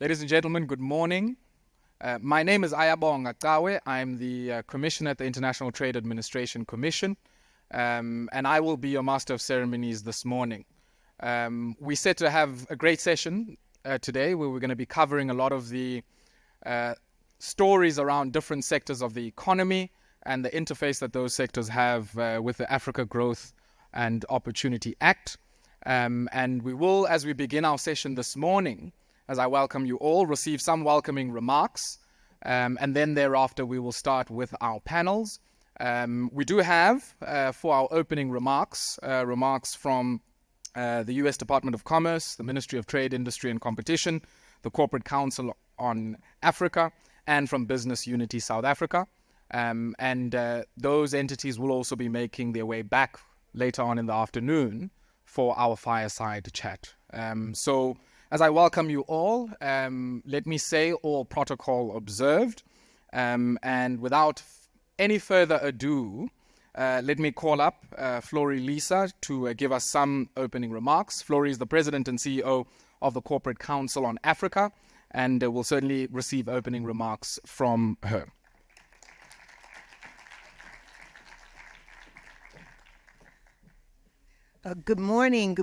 Ladies and gentlemen, good morning. My name is AGOA. I'm the Commissioner at the International Trade Administration Commission, and I will be your Master of Ceremonies this morning. We set to have a great session today where we're going to be covering a lot of the stories around different sectors of the economy and the interface that those sectors have with the Africa Growth and Opportunity Act. And we will, as we begin our session this morning, as I welcome you all, receive some welcoming remarks, and then thereafter we will start with our panels. We do have, for our opening remarks, remarks from the U.S. Department of Commerce, the Ministry of Trade, Industry and Competition, the Corporate Council on Africa, and from Business Unity South Africa. And those entities will also be making their way back later on in the afternoon for our fireside chat. So as I welcome you all, let me say all protocol observed. And without any further ado, let me call up Flory Lisa to give us some opening remarks. Flory is the President and CEO of the Corporate Council on Africa, and will certainly receive opening remarks from her. Good morning,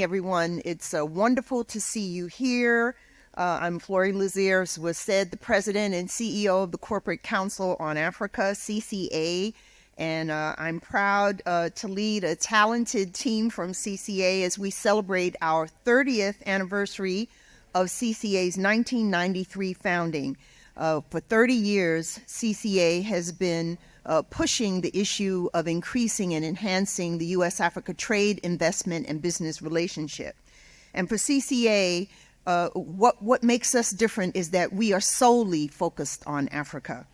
everyone. It's wonderful to see you here. I'm Flory Lazier, as was said, the President and CEO of the Corporate Council on Africa, CCA, and I'm proud to lead a talented team from CCA as we celebrate our 30th anniversary of CCA's 1993 founding. For 30 years, CCA has been pushing the issue of increasing and enhancing the U.S. Africa trade, investment, and business relationship. And for CCA, what makes us different is that we are solely focused on Africa.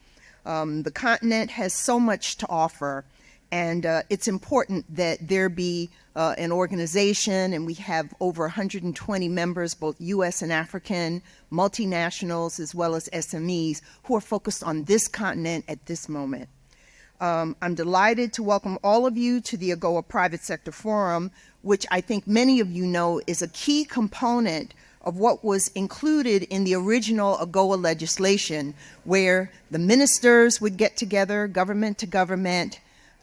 The continent has so much to offer, and it's important that there be an organization, and we have over 120 members, both U.S. and African, multinationals, as well as SMEs, who are focused on this continent at this moment. I'm delighted to welcome all of you to the AGOA Private Sector Forum, which I think many of you know is a key component of what was included in the original AGOA legislation, where the ministers would get together, government to government,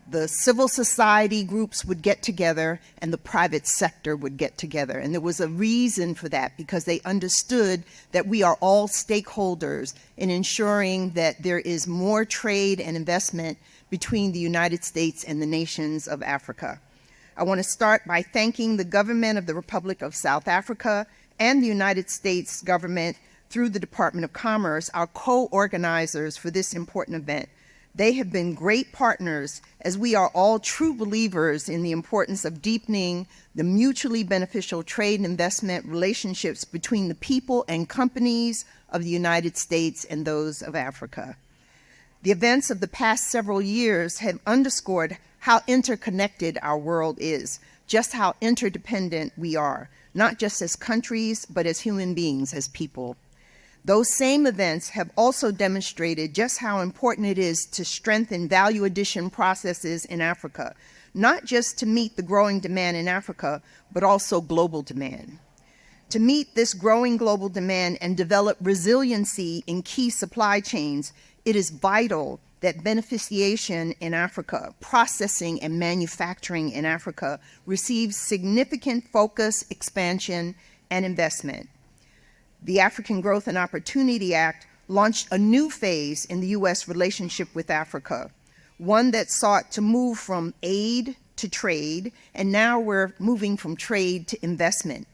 the civil society groups would get together, and the private sector would get together. And there was a reason for that, because they understood that we are all stakeholders in ensuring that there is more trade and investment between the United States and the nations of Africa. I want to start by thanking the government of the Republic of South Africa and the United States government through the Department of Commerce, our co-organizers for this important event. They have been great partners, as we are all true believers in the importance of deepening the mutually beneficial trade and investment relationships between the people and companies of the United States and those of Africa. The events of the past several years have underscored how interconnected our world is, just how interdependent we are, not just as countries, but as human beings, as people. Those same events have also demonstrated just how important it is to strengthen value addition processes in Africa, not just to meet the growing demand in Africa, but also global demand. To meet this growing global demand and develop resiliency in key supply chains, it is vital that beneficiation in Africa, processing and manufacturing in Africa, receives significant focus, expansion, and investment. The African Growth and Opportunity Act launched a new phase in the U.S. relationship with Africa, one that sought to move from aid to trade, and now we're moving from trade to investment.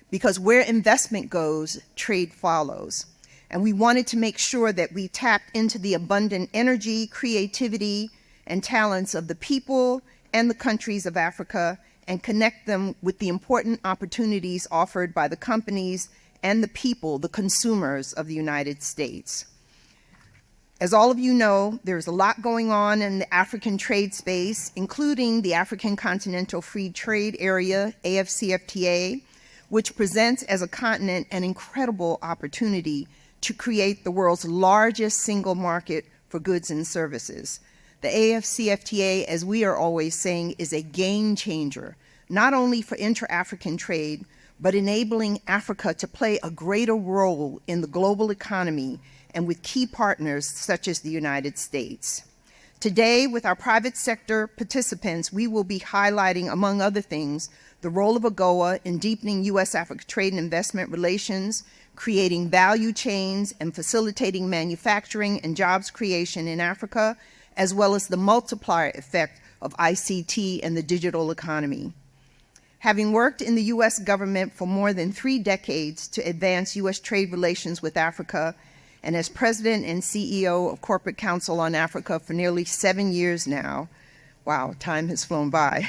Because where investment goes, trade follows. And we wanted to make sure that we tapped into the abundant energy, creativity, and talents of the people and the countries of Africa, and connect them with the important opportunities offered by the companies and the people, the consumers of the United States. As all of you know, there's a lot going on in the African trade space, including the African Continental Free Trade Area, AFCFTA, which presents as a continent an incredible opportunity to create the world's largest single market for goods and services. The AFCFTA, as we are always saying, is a game changer, not only for intra-African trade, but enabling Africa to play a greater role in the global economy and with key partners such as the United States. Today, with our private sector participants, we will be highlighting, among other things, the role of AGOA in deepening U.S. Africa trade and investment relations, creating value chains, and facilitating manufacturing and jobs creation in Africa, as well as the multiplier effect of ICT and the digital economy. Having worked in the U.S. government for more than 3 decades to advance U.S. trade relations with Africa, and as President and CEO of Corporate Council on Africa for nearly 7 years now, wow, time has flown by,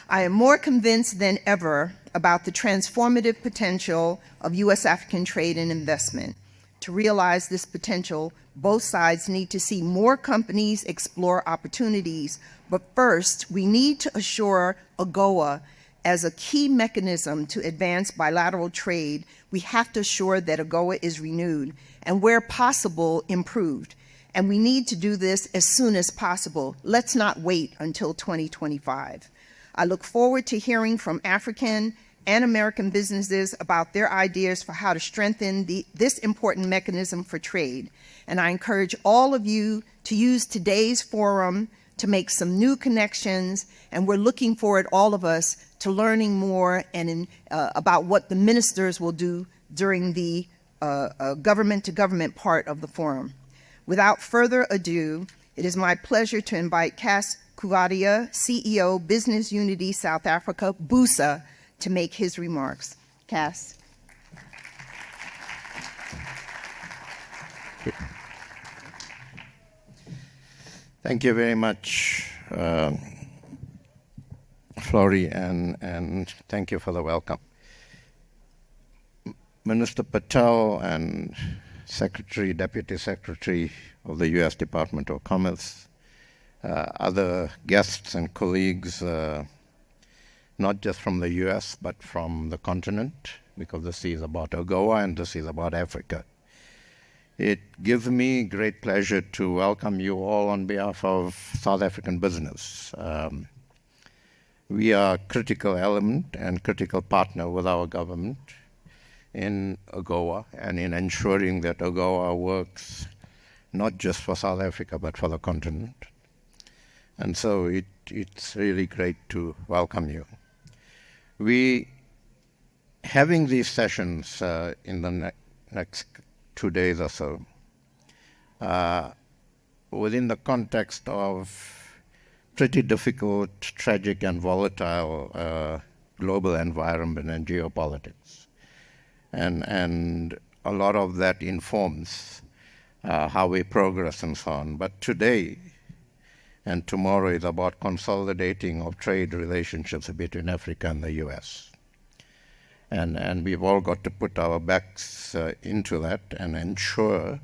I am more convinced than ever about the transformative potential of U.S. African trade and investment. To realize this potential, both sides need to see more companies explore opportunities, but first, we need to assure AGOA as a key mechanism to advance bilateral trade. We have to assure that AGOA is renewed and, where possible, improved. And we need to do this as soon as possible. Let's not wait until 2025. I look forward to hearing from African and American businesses about their ideas for how to strengthen this important mechanism for trade. And I encourage all of you to use today's forum to make some new connections, and we're looking forward, all of us, to learning more and about what the ministers will do during the government-to-government part of the forum. Without further ado, it is my pleasure to invite Cass Kuvadia, CEO, Business Unity South Africa, BUSA, to make his remarks. Cass. Thank you very much, Flori, and thank you for the welcome. Minister Patel and Deputy Secretary of the U.S. Department of Commerce, other guests and colleagues, not just from the U.S., but from the continent, because this is about AGOA and this is about Africa. It gives me great pleasure to welcome you all on behalf of South African business. We are a critical element and critical partner with our government in AGOA and in ensuring that AGOA works not just for South Africa, but for the continent. And so it's really great to welcome you. We having these sessions in the next 2 days or so within the context of pretty difficult, tragic, and volatile global environment and geopolitics. And a lot of that informs how we progress and so on. But today and tomorrow is about consolidating of trade relationships between Africa and the U.S. And we've all got to put our backs into that and ensure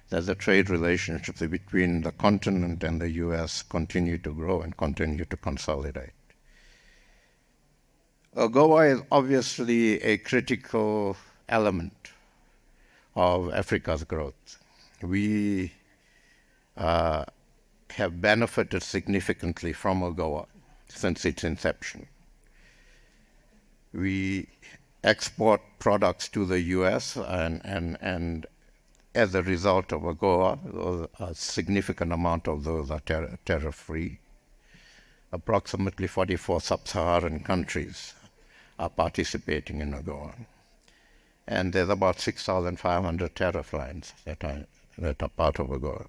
that the trade relationships between the continent and the U.S. continue to grow and continue to consolidate. AGOA is obviously a critical element of Africa's growth. We have benefited significantly from AGOA since its inception. We export products to the U.S. and as a result of AGOA, a significant amount of those are tariff-free. Approximately 44 sub-Saharan countries are participating in AGOA. And there's about 6,500 tariff lines that are part of AGOA.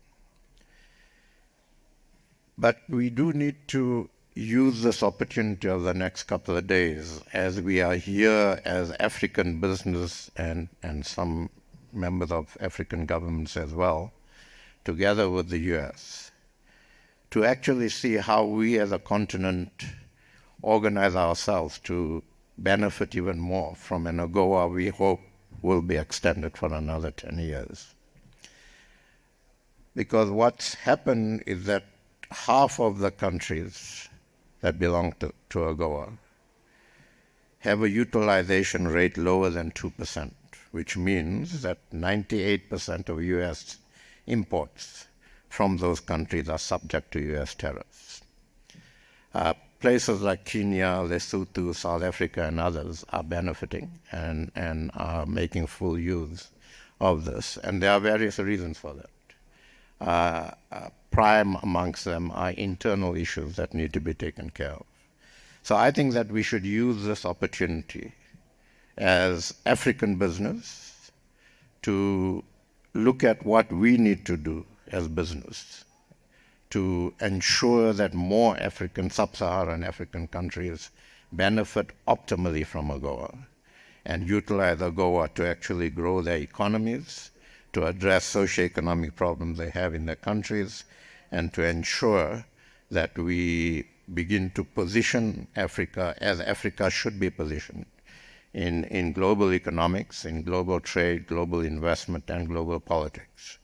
But we do need to use this opportunity of the next couple of days as we are here as African business and some members of African governments as well, together with the U.S., to actually see how we as a continent organize ourselves to benefit even more from an AGOA we hope will be extended for another 10 years. Because what's happened is that half of the countries that belong to AGOA have a utilization rate lower than 2%, which means that 98% of U.S. imports from those countries are subject to U.S. tariffs. places like Kenya, Lesotho, South Africa, and others are benefiting and are making full use of this. And there are various reasons for that. Prime amongst them are internal issues that need to be taken care of. So I think that we should use this opportunity as African business to look at what we need to do as business to ensure that more sub-Saharan African countries benefit optimally from AGOA and utilize AGOA to actually grow their economies, to address socioeconomic problems they have in their countries, and to ensure that we begin to position Africa as Africa should be positioned in global economics, in global trade, global investment, and global politics.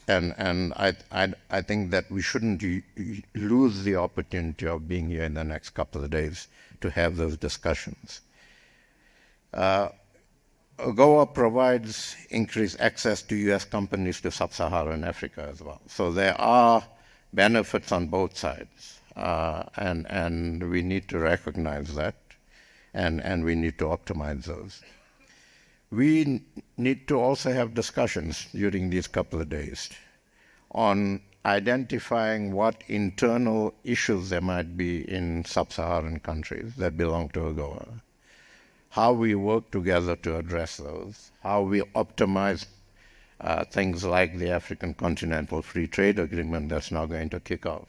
And I think that we shouldn't lose the opportunity of being here in the next couple of days to have those discussions. AGOA provides increased access to U.S. companies to sub-Saharan Africa as well. So there are benefits on both sides, and we need to recognize that, and we need to optimize those. We need to also have discussions during these couple of days on identifying what internal issues there might be in sub-Saharan countries that belong to AGOA, how we work together to address those, how we optimize things like the African Continental Free Trade Agreement that's now going to kick off,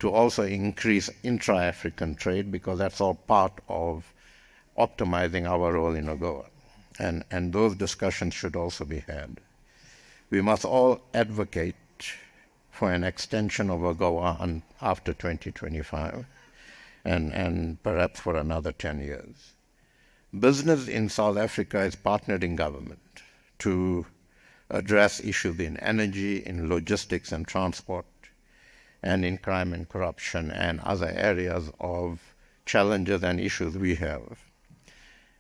to also increase intra-African trade, because that's all part of optimizing our role in AGOA. And those discussions should also be had. We must all advocate for an extension of AGOA after 2025 and perhaps for another 10 years. Business in South Africa is partnering government to address issues in energy, in logistics and transport, and in crime and corruption and other areas of challenges and issues we have.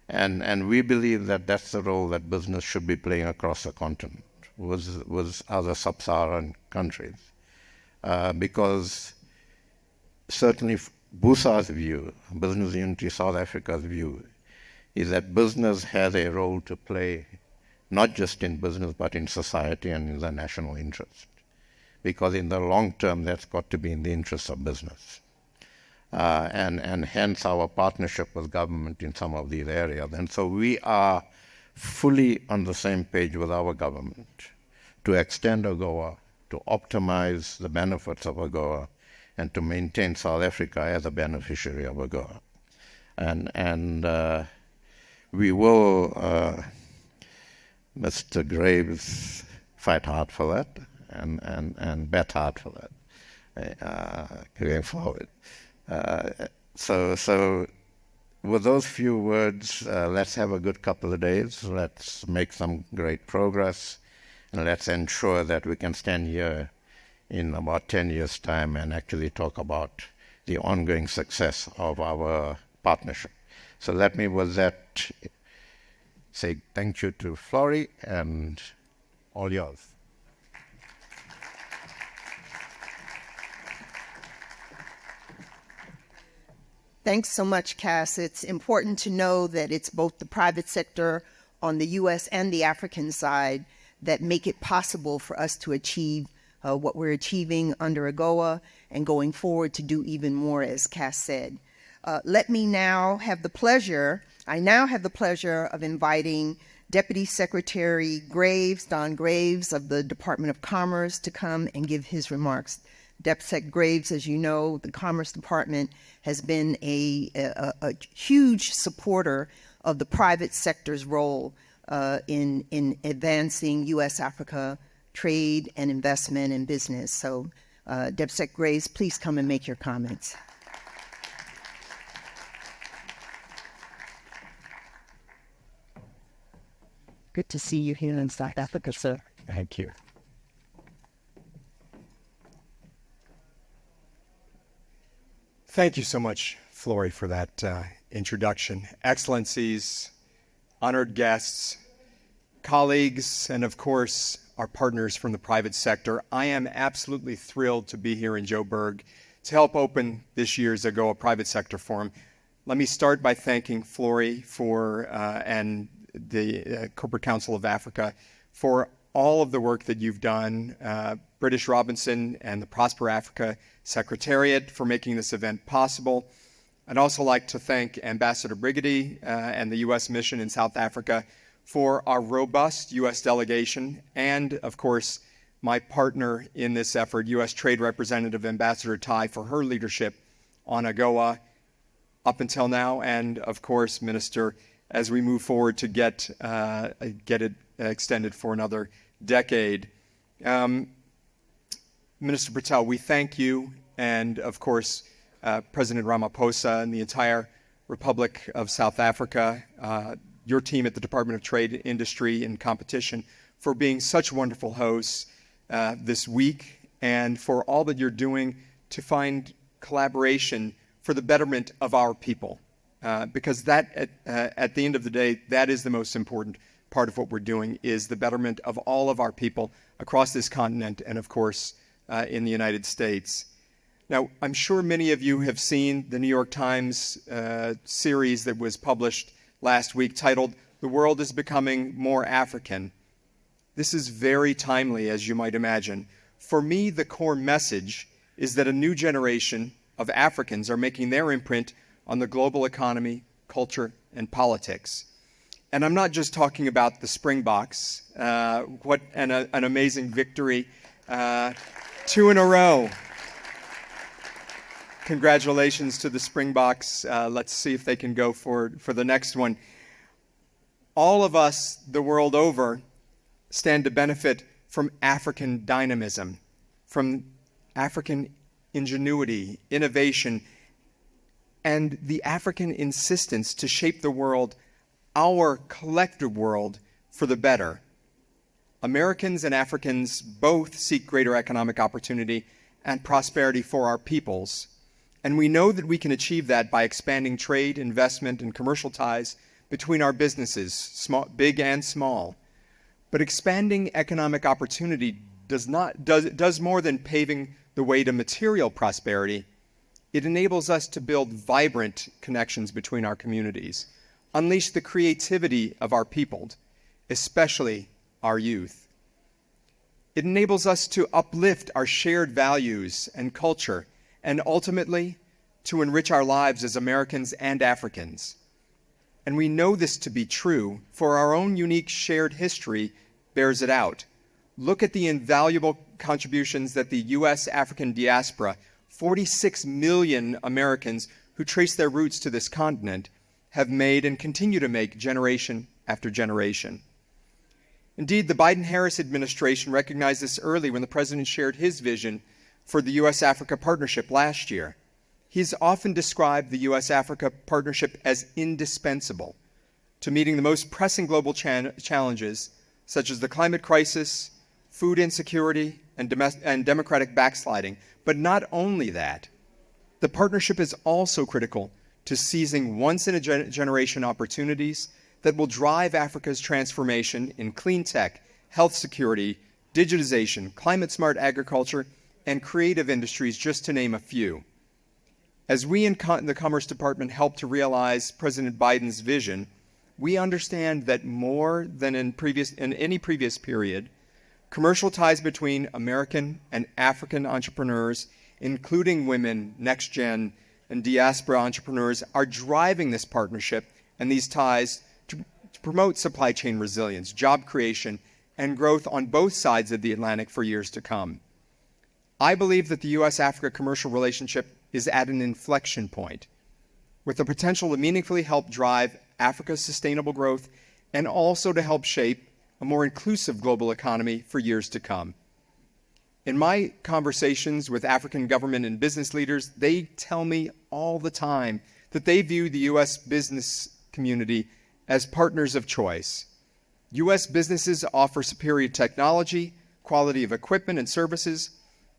And we believe that that's the role that business should be playing across the continent with other sub-Saharan countries. Because certainly BUSA's view, Business Unity South Africa's view, is that business has a role to play not just in business but in society and in the national interest. Because in the long term, that's got to be in the interest of business. And hence our partnership with government in some of these areas. And so we are fully on the same page with our government to extend AGOA, to optimize the benefits of AGOA, and to maintain South Africa as a beneficiary of AGOA. And we will, Mr. Graves, fight hard for that and bet hard for that going forward. So with those few words, let's have a good couple of days. Let's make some great progress, and let's ensure that we can stand here in about 10 years' time and actually talk about the ongoing success of our partnership. So let me with that say thank you to Flori, and all yours. Thanks so much, Cass. It's important to know that it's both the private sector on the U.S. and the African side that make it possible for us to achieve what we're achieving under AGOA and going forward to do even more, as Cass said. Let me now have the pleasure of inviting Deputy Secretary Graves, Don Graves of the Department of Commerce, to come and give his remarks. DepSec Graves, as you know, the Commerce Department has been a huge supporter of the private sector's role in advancing U.S. Africa trade and investment and business. So, DepSec Graves, please come and make your comments. Good to see you here in South Africa, sir. Thank you. Thank you so much, Flori, for that introduction. Excellencies, honored guests, colleagues, and of course, our partners from the private sector, I am absolutely thrilled to be here in Joburg to help open this year's AGOA Private Sector Forum. Let me start by thanking Flory and the Corporate Council of Africa for all of the work that you've done, British Robinson and the Prosper Africa Secretariat for making this event possible. I'd also like to thank Ambassador Brigady and the U.S. mission in South Africa for our robust U.S. delegation, and of course, my partner in this effort, U.S. Trade Representative Ambassador Tai, for her leadership on AGOA up until now, and of course, Minister, as we move forward to get it extended for another decade. Minister Patel, we thank you, and of course, President Ramaphosa and the entire Republic of South Africa, your team at the Department of Trade, Industry, and Competition for being such wonderful hosts this week, and for all that you're doing to find collaboration for the betterment of our people. Because that, at the end of the day, that is the most important part of what we're doing, is the betterment of all of our people across this continent and, of course, in the United States. Now, I'm sure many of you have seen the New York Times series that was published last week titled, "The World is Becoming More African." This is very timely, as you might imagine. For me, the core message is that a new generation of Africans are making their imprint on the global economy, culture, and politics. And I'm not just talking about the Springboks. What an amazing victory. 2 in a row. Congratulations to the Springboks. Let's see if they can go for the next one. All of us, the world over, stand to benefit from African dynamism, from African ingenuity, innovation, and the African insistence to shape the world, our collective world, for the better. Americans and Africans both seek greater economic opportunity and prosperity for our peoples. And we know that we can achieve that by expanding trade, investment, and commercial ties between our businesses, big and small. But expanding economic opportunity does more than paving the way to material prosperity. It enables us to build vibrant connections between our communities, unleash the creativity of our people, especially our youth. It enables us to uplift our shared values and culture, and ultimately, to enrich our lives as Americans and Africans. And we know this to be true, for our own unique shared history bears it out. Look at the invaluable contributions that the U.S. African diaspora, 46 million Americans who trace their roots to this continent, have made and continue to make generation after generation. Indeed, the Biden-Harris administration recognized this early when the president shared his vision for the U.S. Africa partnership last year. He's often described the U.S. Africa partnership as indispensable to meeting the most pressing global challenges, such as the climate crisis, food insecurity, and democratic backsliding. But not only that, the partnership is also critical to seizing once-in-a-generation opportunities that will drive Africa's transformation in clean tech, health security, digitization, climate-smart agriculture, and creative industries, just to name a few. As we in the Commerce Department help to realize President Biden's vision, we understand that more than in any previous period, commercial ties between American and African entrepreneurs, including women, next-gen, and diaspora entrepreneurs, are driving this partnership and these ties to promote supply chain resilience, job creation, and growth on both sides of the Atlantic for years to come. I believe that the U.S.-Africa commercial relationship is at an inflection point, with the potential to meaningfully help drive Africa's sustainable growth and also to help shape a more inclusive global economy for years to come. In my conversations with African government and business leaders, they tell me all the time that they view the U.S. business community as partners of choice. U.S. businesses offer superior technology, quality of equipment and services,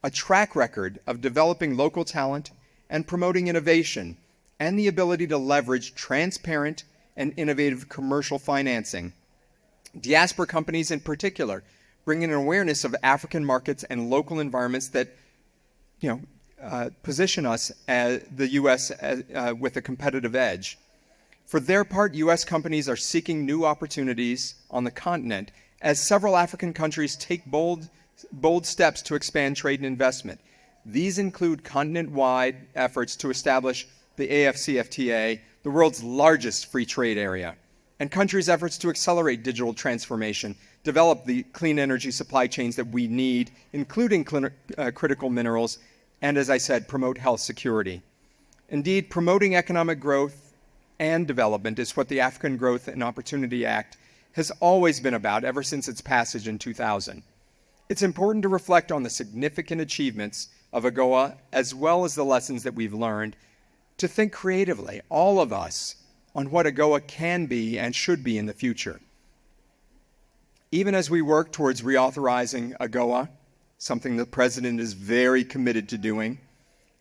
a track record of developing local talent and promoting innovation, and the ability to leverage transparent and innovative commercial financing. Diaspora companies in particular bring an awareness of African markets and local environments that, position us as the U.S. With a competitive edge. For their part, U.S. companies are seeking new opportunities on the continent as several African countries take bold steps to expand trade and investment. These include continent-wide efforts to establish the AFCFTA, the world's largest free trade area, and countries' efforts to accelerate digital transformation, develop the clean energy supply chains that we need, including critical minerals, and, as I said, promote health security. Indeed, promoting economic growth and development is what the African Growth and Opportunity Act has always been about ever since its passage in 2000. It's important to reflect on the significant achievements of AGOA as well as the lessons that we've learned, to think creatively, all of us, on what AGOA can be and should be in the future. Even as we work towards reauthorizing AGOA, something the President is very committed to doing,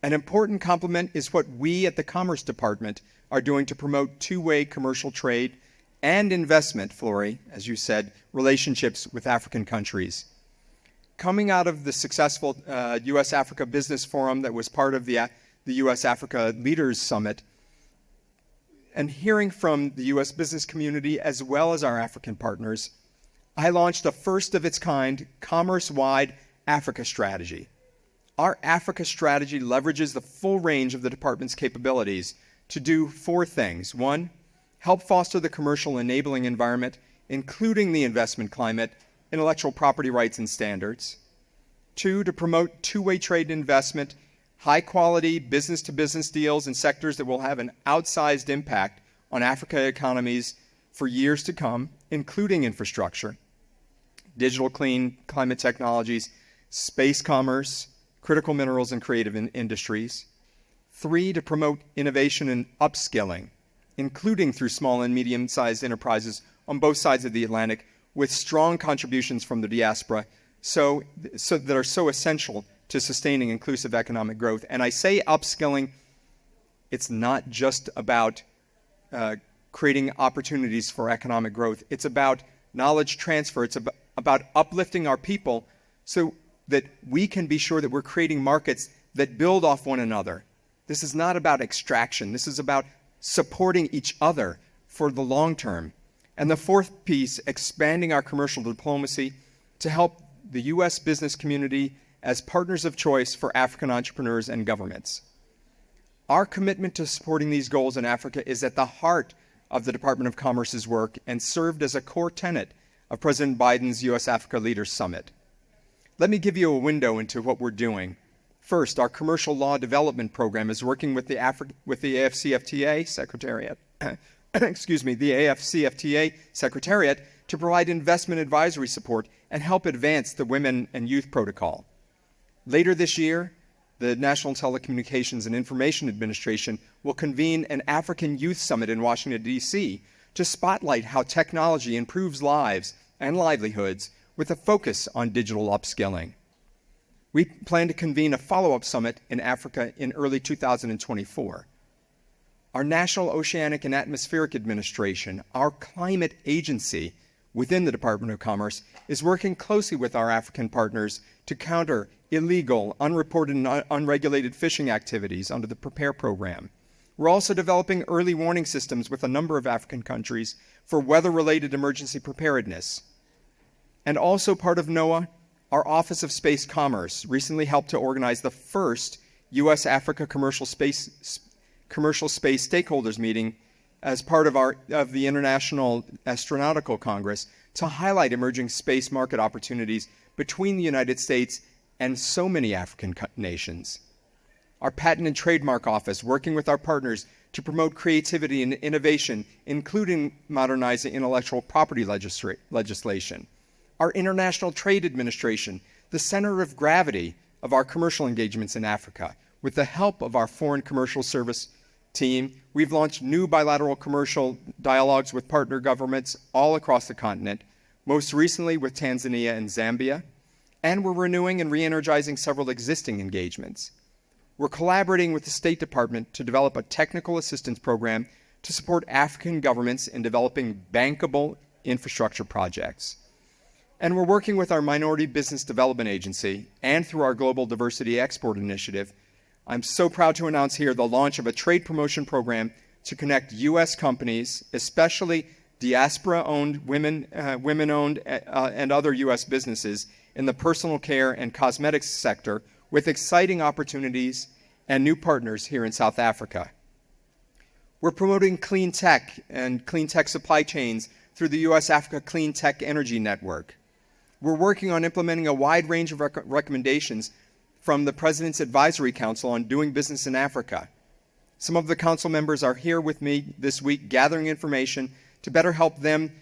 an important complement is what we at the Commerce Department are doing to promote two-way commercial trade and investment, Flory, as you said, relationships with African countries. Coming out of the successful U.S. Africa Business Forum that was part of the U.S. Africa Leaders Summit, and hearing from the U.S. business community as well as our African partners, I launched a first-of-its-kind commerce-wide Africa strategy. Our Africa strategy leverages the full range of the department's capabilities to do four things. One, help foster the commercial enabling environment, including the investment climate, intellectual property rights and standards. Two, to promote two-way trade and investment, high-quality business-to-business deals in sectors that will have an outsized impact on Africa economies for years to come, including infrastructure, digital clean climate technologies, space commerce, critical minerals and creative industries. Three, to promote innovation and upskilling, including through small and medium-sized enterprises on both sides of the Atlantic, with strong contributions from the diaspora that are so essential to sustaining inclusive economic growth. And I say upskilling, it's not just about creating opportunities for economic growth. It's about knowledge transfer. It's about uplifting our people so that we can be sure that we're creating markets that build off one another. This is not about extraction. This is about supporting each other for the long term. And the fourth piece, expanding our commercial diplomacy to help the U.S. business community as partners of choice for African entrepreneurs and governments. Our commitment to supporting these goals in Africa is at the heart of the Department of Commerce's work and served as a core tenet of President Biden's U.S. Africa Leaders Summit. Let me give you a window into what we're doing. First, our commercial law development program is working with the AFCFTA Secretariat, the AFCFTA Secretariat to provide investment advisory support and help advance the Women and Youth Protocol. Later this year, the National Telecommunications and Information Administration will convene an African Youth Summit in Washington, D.C. to spotlight how technology improves lives and livelihoods with a focus on digital upskilling. We plan to convene a follow-up summit in Africa in early 2024. Our National Oceanic and Atmospheric Administration, our climate agency within the Department of Commerce, is working closely with our African partners to counter illegal, unreported, and unregulated fishing activities under the PREPARE program. We're also developing early warning systems with a number of African countries for weather-related emergency preparedness. And also part of NOAA, our Office of Space Commerce recently helped to organize the first U.S. Africa commercial space stakeholders meeting as part of the International Astronautical Congress to highlight emerging space market opportunities between the United States and so many African nations. Our Patent and Trademark Office, working with our partners to promote creativity and innovation, including modernizing intellectual property legislation. Our International Trade Administration, the center of gravity of our commercial engagements in Africa. With the help of our Foreign Commercial Service team, we've launched new bilateral commercial dialogues with partner governments all across the continent, most recently with Tanzania and Zambia, and we're renewing and re-energizing several existing engagements. We're collaborating with the State Department to develop a technical assistance program to support African governments in developing bankable infrastructure projects. And we're working with our Minority Business Development Agency and through our Global Diversity Export Initiative I'm so proud to announce here the launch of a trade promotion program to connect U.S. companies, especially diaspora-owned, women-owned, and other U.S. businesses in the personal care and cosmetics sector with exciting opportunities and new partners here in South Africa. We're promoting clean tech and clean tech supply chains through the U.S. Africa Clean Tech Energy Network. We're working on implementing a wide range of recommendations from the President's Advisory Council on Doing Business in Africa. Some of the council members are here with me this week gathering information to better help them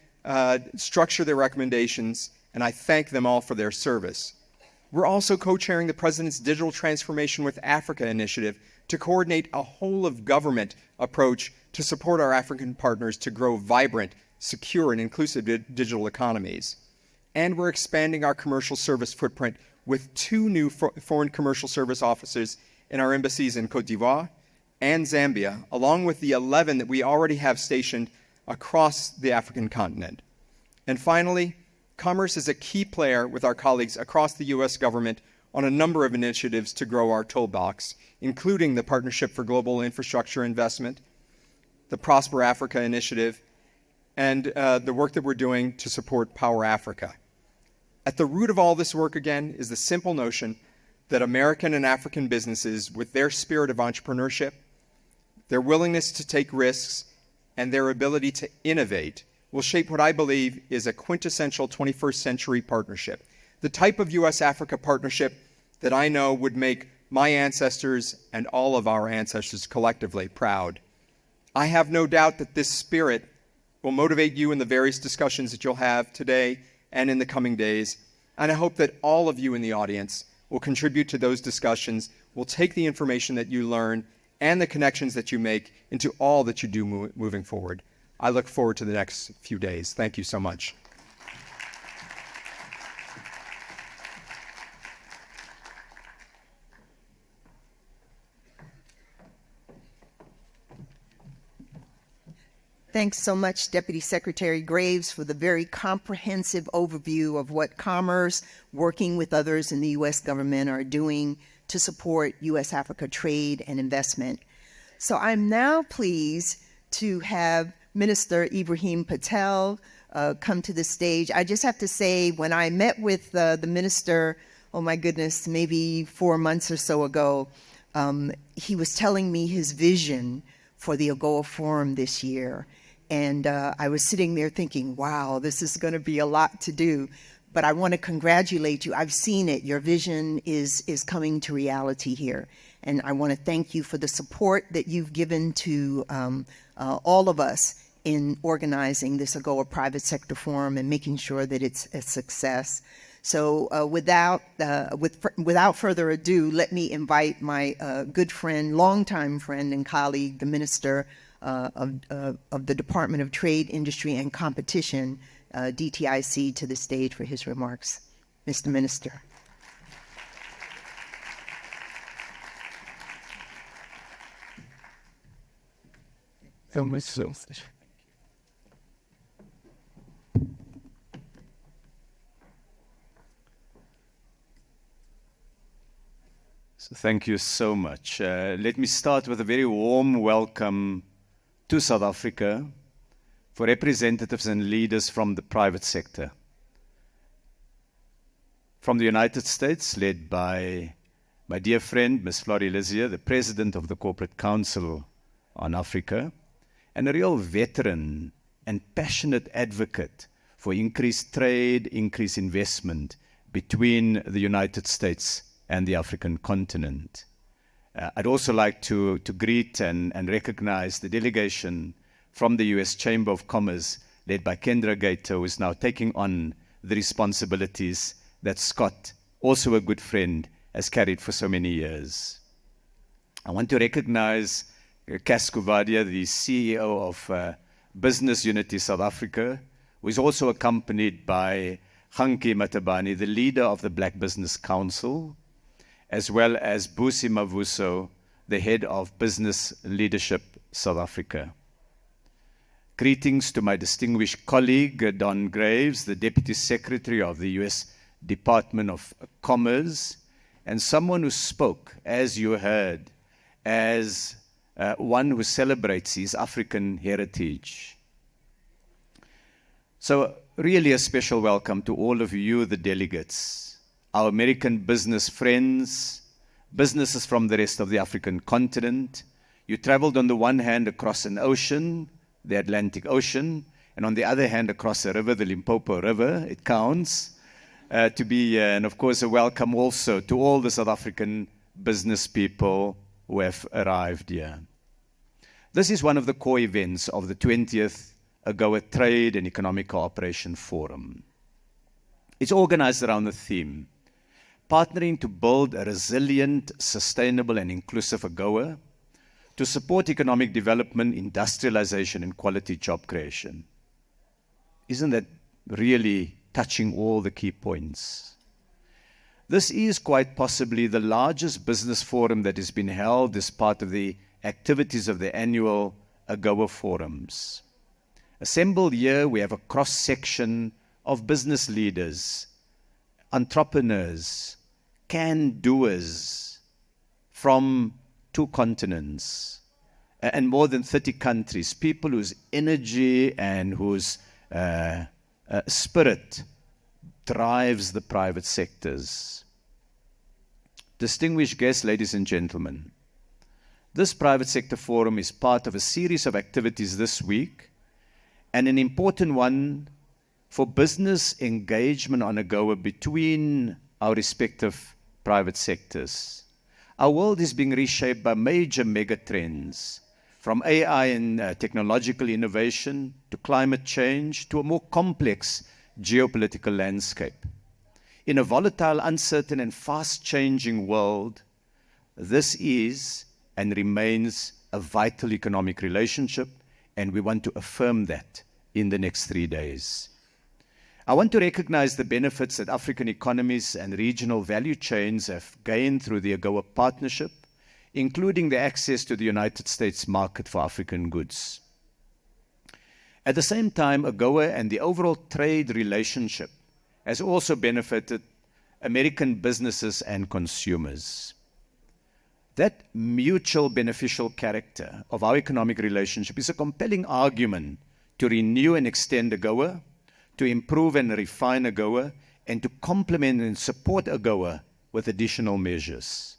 structure their recommendations, and I thank them all for their service. We're also co-chairing the President's Digital Transformation with Africa initiative to coordinate a whole-of-government approach to support our African partners to grow vibrant, secure, and inclusive digital economies. And we're expanding our commercial service footprint with 2 new foreign commercial service offices in our embassies in Cote d'Ivoire and Zambia, along with the 11 that we already have stationed across the African continent. And finally, commerce is a key player with our colleagues across the U.S. government on a number of initiatives to grow our toolbox, including the Partnership for Global Infrastructure Investment, the Prosper Africa Initiative, and the work that we're doing to support Power Africa. At the root of all this work, again, is the simple notion that American and African businesses, with their spirit of entrepreneurship, their willingness to take risks, and their ability to innovate, will shape what I believe is a quintessential 21st century partnership. The type of U.S.-Africa partnership that I know would make my ancestors and all of our ancestors collectively proud. I have no doubt that this spirit will motivate you in the various discussions that you'll have today and in the coming days, and I hope that all of you in the audience will contribute to those discussions, will take the information that you learn and the connections that you make into all that you do moving forward. I look forward to the next few days. Thank you so much. Thanks so much, Deputy Secretary Graves, for the very comprehensive overview of what commerce, working with others in the U.S. government, are doing to support U.S.-Africa trade and investment. So I'm now pleased to have Minister Ibrahim Patel come to the stage. I just have to say, when I met with the minister, oh my goodness, maybe 4 months or so ago, he was telling me his vision for the AGOA Forum this year. And I was sitting there thinking, wow, this is going to be a lot to do. But I want to congratulate you. I've seen it. Your vision is coming to reality here. And I want to thank you for the support that you've given to all of us in organizing this AGOA Private Sector Forum and making sure that it's a success. So without further ado, let me invite my good friend, longtime friend and colleague, the Minister of the Department of Trade, Industry, and Competition, DTIC, to the stage for his remarks. Mr. Minister. So thank you so much. Let me start with a very warm welcome to South Africa for representatives and leaders from the private sector. From the United States, led by my dear friend, Ms. Florie Lizier, the President of the Corporate Council on Africa, and a real veteran and passionate advocate for increased trade, increased investment between the United States and the African continent. I'd also like to greet and recognize the delegation from the U.S. Chamber of Commerce, led by Kendra Gator, who is now taking on the responsibilities that Scott, also a good friend, has carried for so many years. I want to recognize Cas Kuvadia, the CEO of Business Unity South Africa, who is also accompanied by Hanki Matabane, the leader of the Black Business Council, as well as Busi Mavuso, the head of Business Leadership South Africa. Greetings to my distinguished colleague, Don Graves, the Deputy Secretary of the U.S. Department of Commerce, and someone who spoke, as you heard, as one who celebrates his African heritage. So really a special welcome to all of you, the delegates, our American business friends, businesses from the rest of the African continent. You traveled on the one hand across an ocean, the Atlantic Ocean, and on the other hand across a river, the Limpopo River. It counts to be here. And of course a welcome also to all the South African business people who have arrived here. This is one of the core events of the 20th AGOA Trade and Economic Cooperation Forum. It's organized around the theme, partnering to build a resilient, sustainable and inclusive AGOA to support economic development, industrialization and quality job creation. Isn't that really touching all the key points? This is quite possibly the largest business forum that has been held as part of the activities of the annual AGOA forums. Assembled here, we have a cross-section of business leaders, entrepreneurs, can-doers from 2 continents and more than 30 countries, people whose energy and whose spirit drives the private sectors. Distinguished guests, ladies and gentlemen, this Private Sector Forum is part of a series of activities this week, and an important one for business engagement on AGOA between our respective private sectors. Our world is being reshaped by major mega trends, from AI and technological innovation to climate change to a more complex geopolitical landscape. In a volatile, uncertain and fast-changing world, this is and remains a vital economic relationship, and we want to affirm that in the next 3 days. I want to recognize the benefits that African economies and regional value chains have gained through the AGOA partnership, including the access to the United States market for African goods. At the same time, AGOA and the overall trade relationship has also benefited American businesses and consumers. That mutual beneficial character of our economic relationship is a compelling argument to renew and extend AGOA, to improve and refine AGOA, and to complement and support AGOA with additional measures.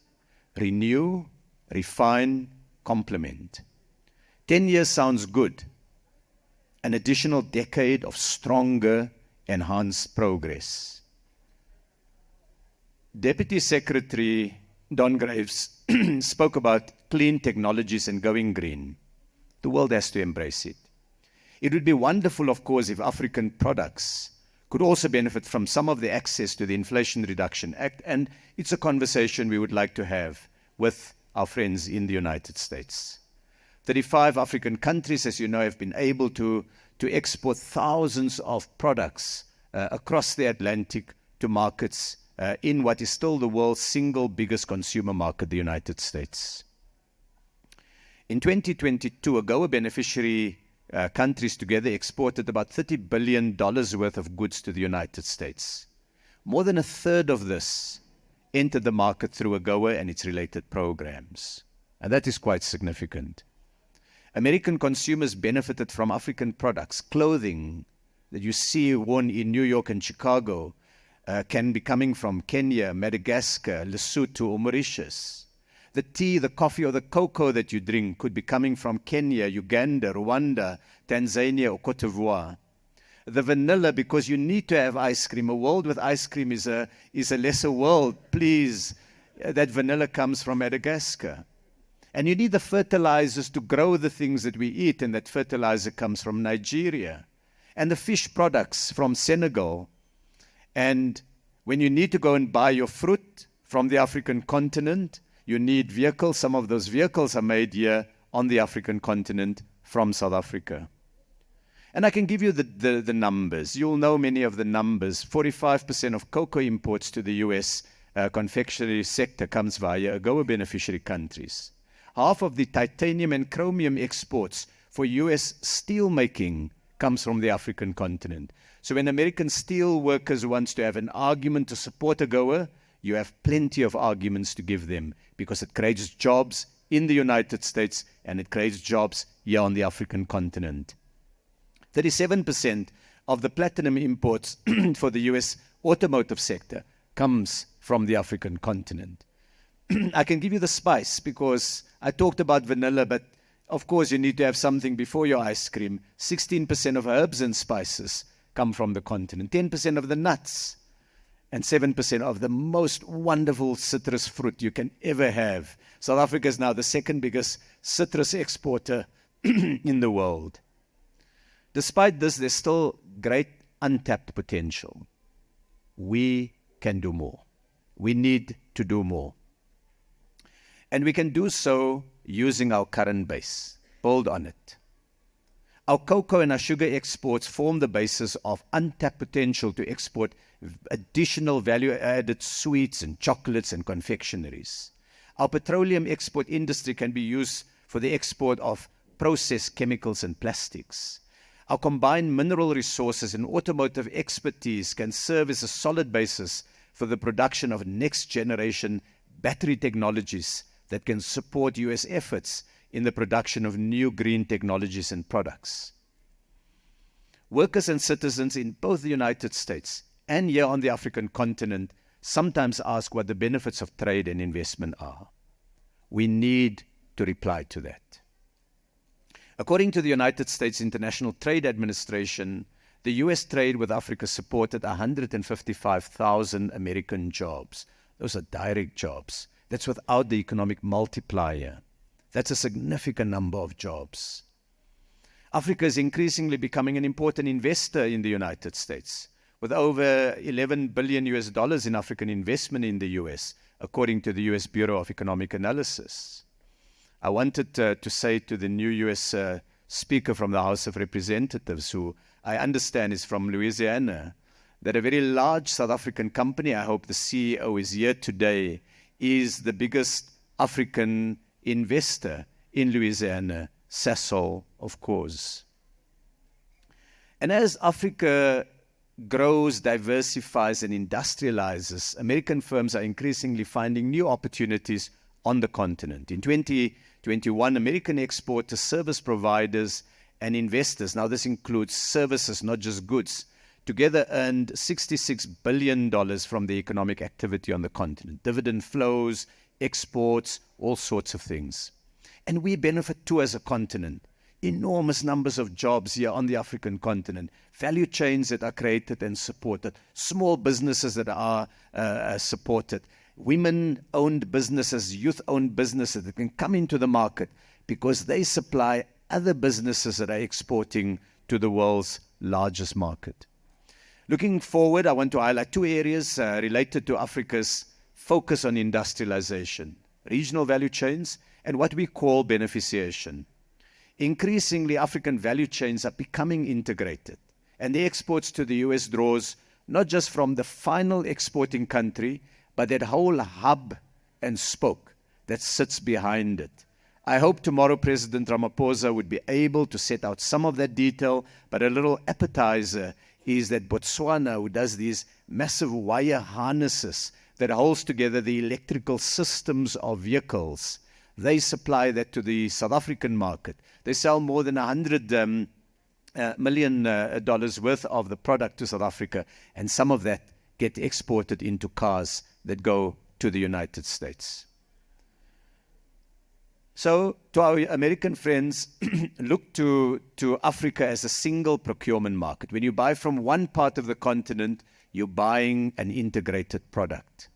Renew, refine, complement. 10 years sounds good. An additional decade of stronger, enhanced progress. Deputy Secretary Don Graves spoke about clean technologies and going green. The world has to embrace it. It would be wonderful, of course, if African products could also benefit from some of the access to the Inflation Reduction Act, and it's a conversation we would like to have with our friends in the United States. 35 African countries, as you know, have been able to export thousands of products across the Atlantic to markets in what is still the world's single biggest consumer market, the United States. In 2022, AGOA beneficiary countries together exported about $30 billion worth of goods to the United States. More than a third of this entered the market through AGOA and its related programs. And that is quite significant. American consumers benefited from African products. Clothing that you see worn in New York and Chicago can be coming from Kenya, Madagascar, Lesotho, or Mauritius. The tea, the coffee, or the cocoa that you drink could be coming from Kenya, Uganda, Rwanda, Tanzania, or Cote d'Ivoire. The vanilla, because you need to have ice cream. A world with ice cream is a lesser world. Please, that vanilla comes from Madagascar. And you need the fertilizers to grow the things that we eat, and that fertilizer comes from Nigeria. And the fish products from Senegal. And when you need to go and buy your fruit from the African continent, you need vehicles. Some of those vehicles are made here on the African continent from South Africa. And I can give you the numbers. You'll know many of the numbers. 45% of cocoa imports to the U.S. confectionery sector comes via AGOA beneficiary countries. Half of the titanium and chromium exports for U.S. steel making comes from the African continent. So when American steel workers want to have an argument to support AGOA, you have plenty of arguments to give them, because it creates jobs in the United States, and it creates jobs here on the African continent. 37% of the platinum imports for the US automotive sector comes from the African continent. I can give you the spice because I talked about vanilla, but of course you need to have something before your ice cream. 16% of herbs and spices come from the continent, 10% of the nuts, and 7% of the most wonderful citrus fruit you can ever have. South Africa is now the second biggest citrus exporter in the world. Despite this, there's still great untapped potential. We can do more. We need to do more. And we can do so using our current base. Build on it. Our cocoa and our sugar exports form the basis of untapped potential to export additional value-added sweets and chocolates and confectionaries. Our petroleum export industry can be used for the export of processed chemicals and plastics. Our combined mineral resources and automotive expertise can serve as a solid basis for the production of next-generation battery technologies that can support U.S. efforts in the production of new green technologies and products. Workers and citizens in both the United States and here on the African continent sometimes ask what the benefits of trade and investment are. We need to reply to that. According to the United States International Trade Administration, the U.S. trade with Africa supported 155,000 American jobs. Those are direct jobs. That's without the economic multiplier. That's a significant number of jobs. Africa is increasingly becoming an important investor in the United States, with over $11 billion in African investment in the U.S., according to the U.S. Bureau of Economic Analysis. I wanted to say to the new U.S. Speaker from the House of Representatives, who I understand is from Louisiana, that a very large South African company, I hope the CEO is here today, is the biggest African investor in Louisiana, Sasol, of course. And as Africa grows, diversifies, and industrializes, American firms are increasingly finding new opportunities on the continent. In 2021, American exporters, service providers, and investors, now this includes services, not just goods, together earned $66 billion from the economic activity on the continent. Dividend flows, exports, all sorts of things. And we benefit too as a continent. Enormous numbers of jobs here on the African continent, value chains that are created and supported, small businesses that are supported, women-owned businesses, youth-owned businesses that can come into the market because they supply other businesses that are exporting to the world's largest market. Looking forward, I want to highlight two areas related to Africa's focus on industrialization, regional value chains and what we call beneficiation. Increasingly, African value chains are becoming integrated, and the exports to the U.S. draws not just from the final exporting country, but that whole hub and spoke that sits behind it. I hope tomorrow President Ramaphosa would be able to set out some of that detail, but a little appetizer is that Botswana, who does these massive wire harnesses that holds together the electrical systems of vehicles, they supply that to the South African market. They sell more than $100 million worth of the product to South Africa, and some of that get exported into cars that go to the United States. So, to our American friends, look to Africa as a single procurement market. When you buy from one part of the continent, you're buying an integrated product.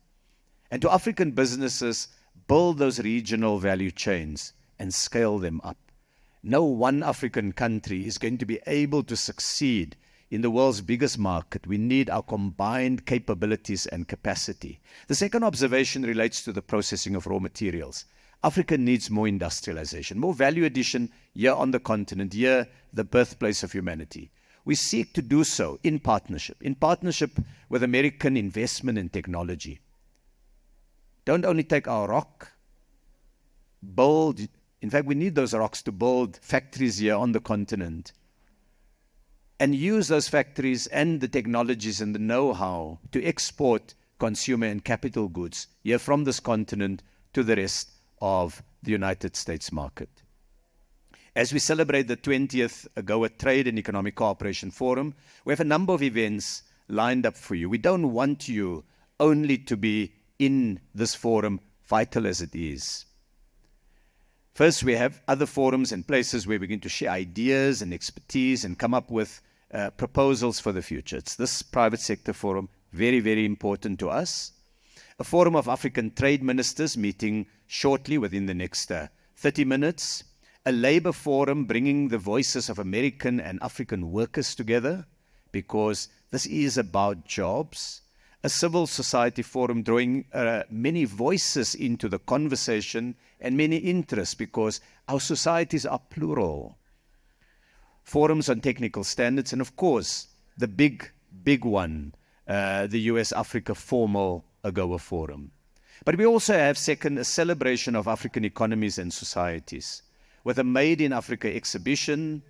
And to African businesses, build those regional value chains and scale them up. No one African country is going to be able to succeed in the world's biggest market. We need our combined capabilities and capacity. The second observation relates to the processing of raw materials. Africa needs more industrialization, more value addition here on the continent, here the birthplace of humanity. We seek to do so in partnership with American investment and technology. Don't only take our rock, build, in fact, we need those rocks to build factories here on the continent and use those factories and the technologies and the know-how to export consumer and capital goods here from this continent to the rest of the United States market. As we celebrate the 20th AGOA Trade and Economic Cooperation Forum, we have a number of events lined up for you. We don't want you only to be in this forum, vital as it is. First, we have other forums and places where we're going to share ideas and expertise and come up with proposals for the future. It's this private sector forum, very, very important to us. A forum of African trade ministers meeting shortly within the next 30 minutes. A labor forum bringing the voices of American and African workers together, because this is about jobs. A civil society forum drawing many voices into the conversation and many interests, because our societies are plural. Forums on technical standards, and of course, the big one, the U.S. Africa formal AGOA Forum. But we also have, second, a celebration of African economies and societies with a Made in Africa exhibition,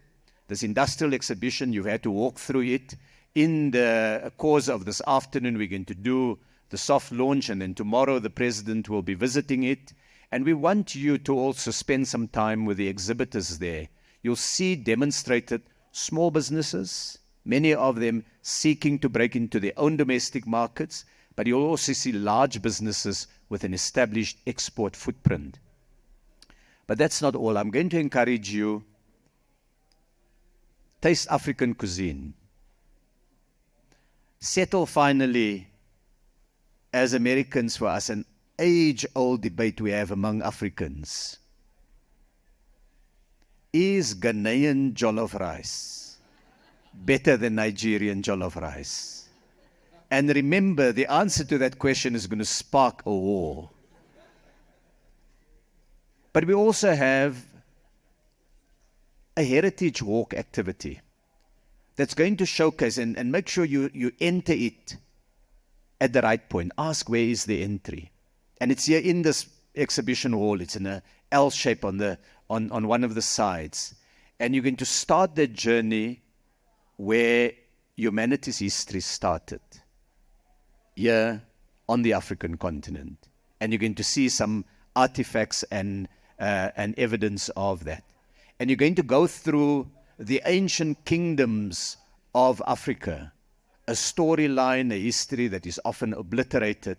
this industrial exhibition. You've had to walk through it. In the course of this afternoon, we're going to do the soft launch, and then tomorrow the President will be visiting it. And we want you to also spend some time with the exhibitors there. You'll see demonstrated small businesses, many of them seeking to break into their own domestic markets, but you'll also see large businesses with an established export footprint. But that's not all. I'm going to encourage you, taste African cuisine. Settle finally, as Americans, for us, an age-old debate we have among Africans. Is Ghanaian jollof rice better than Nigerian jollof rice? And remember, the answer to that question is going to spark a war. But we also have a heritage walk activity that's going to showcase and make sure you enter it at the right point. Ask, where is the entry? And it's here in this exhibition hall. It's in a L shape on one of the sides. And you're going to start the journey where humanity's history started, here on the African continent. And you're going to see some artifacts and evidence of that. And you're going to go through the ancient kingdoms of Africa, a storyline, a history that is often obliterated,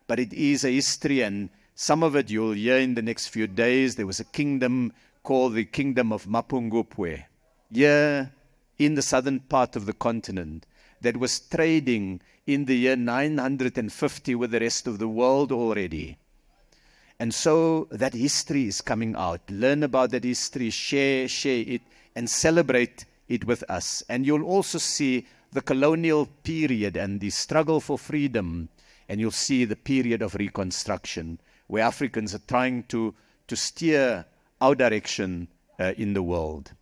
but it is a history, and some of it you'll hear in the next few days. There was a kingdom called the Kingdom of Mapungubwe, here in the southern part of the continent, that was trading in the year 950 with the rest of the world already. And so that history is coming out. Learn about that history, share it, and celebrate it with us. And you'll also see the colonial period and the struggle for freedom, and you'll see the period of reconstruction, where Africans are trying to steer our direction in the world.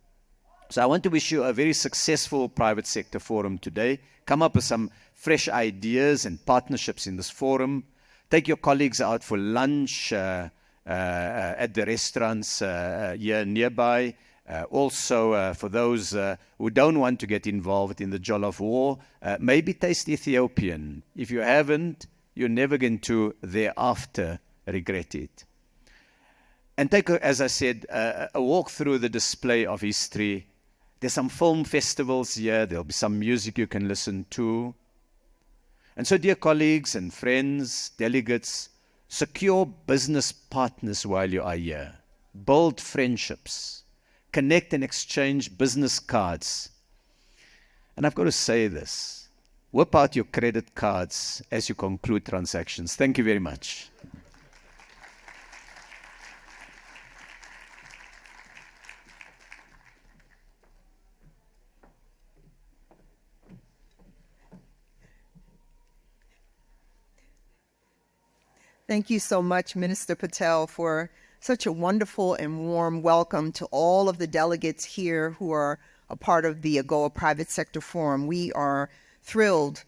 So I want to wish you a very successful private sector forum today. Come up with some fresh ideas and partnerships in this forum. Take your colleagues out for lunch at the restaurants here nearby. Also, for those who don't want to get involved in the jollof war, maybe taste Ethiopian. If you haven't, you're never going to thereafter regret it. And take, as I said, a walk through the display of history. There's some film festivals here. There'll be some music you can listen to. And so, dear colleagues and friends, delegates, secure business partners while you are here. Build friendships. Connect and exchange business cards. And I've got to say this. Whip out your credit cards as you conclude transactions. Thank you very much. Thank you so much, Minister Patel, for such a wonderful and warm welcome to all of the delegates here who are a part of the AGOA Private Sector Forum. We are thrilled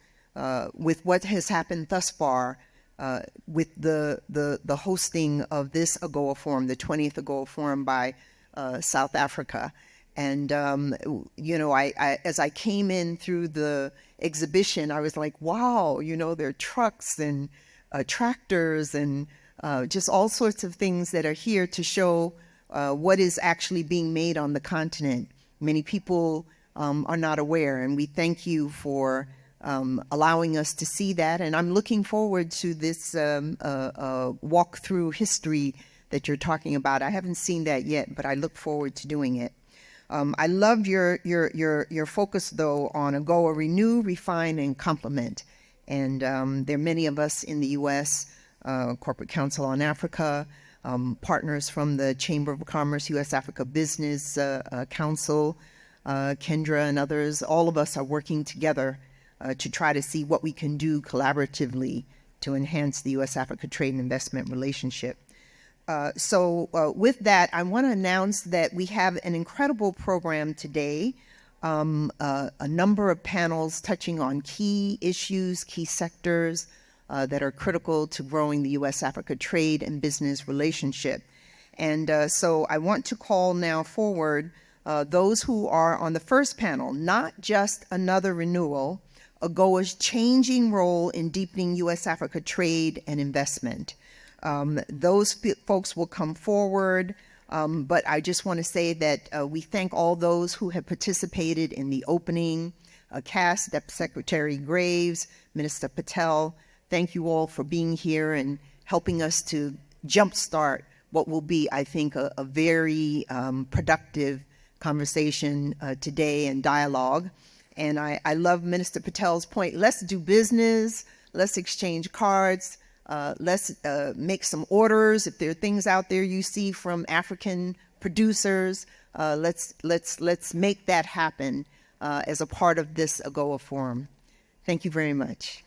with what has happened thus far with the hosting of this AGOA Forum, the 20th AGOA Forum by South Africa. And, as I came in through the exhibition, I was like, wow, there are trucks and tractors and just all sorts of things that are here to show what is actually being made on the continent. Many people are not aware, and we thank you for allowing us to see that. And I'm looking forward to this walk through history that you're talking about. I haven't seen that yet, but I look forward to doing it. I love your focus, though, on AGOA Renew, Refine, and Complement. And there are many of us in the U.S. Corporate Council on Africa, partners from the Chamber of Commerce, U.S. Africa Business Council, Kendra and others. All of us are working together to try to see what we can do collaboratively to enhance the U.S. Africa trade and investment relationship. So with that, I want to announce that we have an incredible program today, a number of panels touching on key issues, key sectors that are critical to growing the U.S. Africa trade and business relationship. And so I want to call now forward those who are on the first panel, not just another renewal, AGOA's changing role in deepening U.S. Africa trade and investment. Those folks will come forward, but I just want to say that we thank all those who have participated in the opening, Cass, Deputy Secretary Graves, Minister Patel. Thank you all for being here and helping us to jumpstart what will be, I think, a very productive conversation today and dialogue. And I love Minister Patel's point. Let's do business. Let's exchange cards. Let's make some orders. If there are things out there you see from African producers, let's make that happen as a part of this AGOA forum. Thank you very much.